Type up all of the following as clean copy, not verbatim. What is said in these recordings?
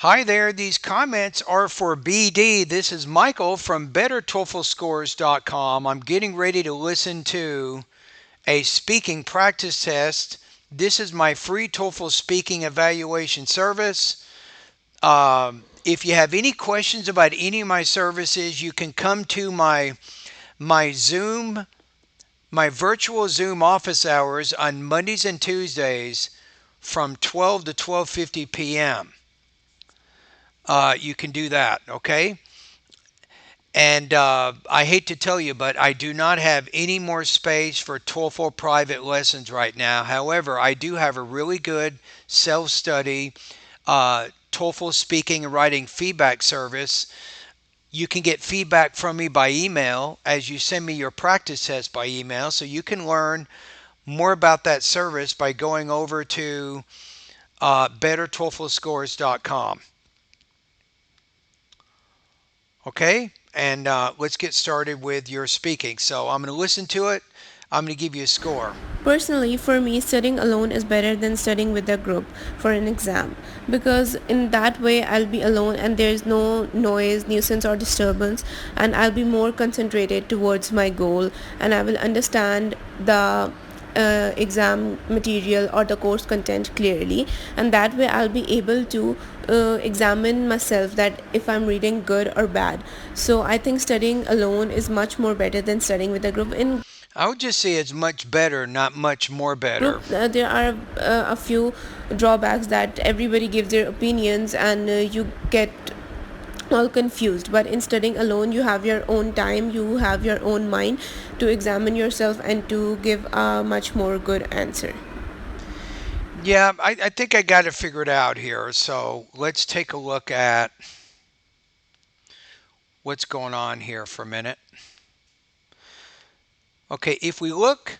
Hi there, these comments are for BD. This is Michael from BetterTOEFLScores.com. I'm getting ready to listen to a speaking practice test. This is my free TOEFL speaking evaluation service. If you have any questions about any of my services, you can come to my Zoom, my virtual Zoom office hours on Mondays and Tuesdays from 12 to 12:50 p.m. You can do that, okay? And I hate to tell you, but I do not have any more space for TOEFL private lessons right now. However, I do have a really good self-study TOEFL speaking and writing feedback service. You can get feedback from me by email as you send me your practice test by email. So you can learn more about that service by going over to bettertoeflscores.com. Okay, and let's get started with your speaking. So I'm going to listen to it. I'm going to give you a score. Personally, for me, studying alone is better than studying with a group for an exam because in that way I'll be alone and there's no noise, nuisance, or disturbance, and I'll be more concentrated towards my goal and I will understand the exam material or the course content clearly, and that way I'll be able to examine myself that if I'm reading good or bad. So I think studying alone is much more better than studying with a group. In I would just say it's much better, not much more group better. there are a few drawbacks that everybody gives their opinions and you get all confused, but in studying alone you have your own time, you have your own mind to examine yourself and to give a much more good answer. Yeah, I think I got it figured out here. So let's take a look at what's going on here for a minute. Okay, if we look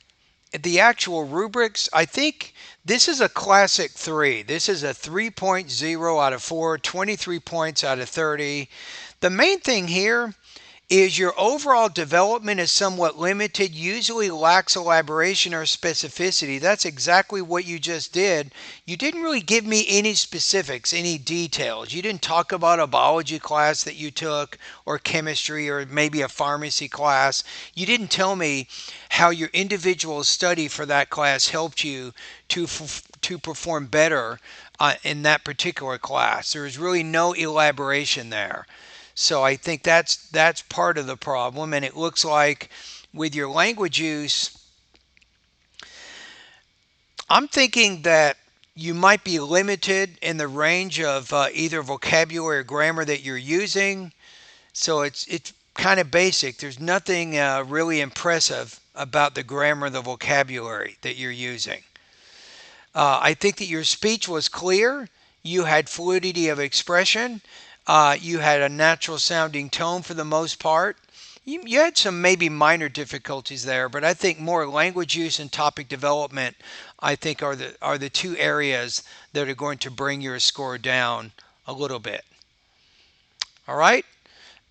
at the actual rubrics, I think this is a classic 3. This is a 3.0 out of 4, 23 points out of 30. The main thing here is your overall development is somewhat limited, usually lacks elaboration or specificity. That's exactly what you just did. You didn't really give me any specifics, any details. You didn't talk about a biology class that you took, or chemistry, or maybe a pharmacy class. You didn't tell me how your individual study for that class helped you to perform better in that particular class. There's really no elaboration there. So I think that's part of the problem. And it looks like with your language use, I'm thinking that you might be limited in the range of either vocabulary or grammar that you're using. So it's kind of basic. There's nothing really impressive about the grammar and the vocabulary that you're using. I think that your speech was clear. You had fluidity of expression. You had a natural sounding tone for the most part. You had some maybe minor difficulties there, but I think more language use and topic development, I think, are the two areas that are going to bring your score down a little bit. All right?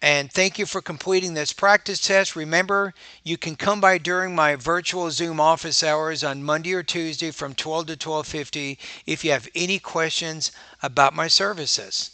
And thank you for completing this practice test. Remember, you can come by during my virtual Zoom office hours on Monday or Tuesday from 12 to 12:50 if you have any questions about my services.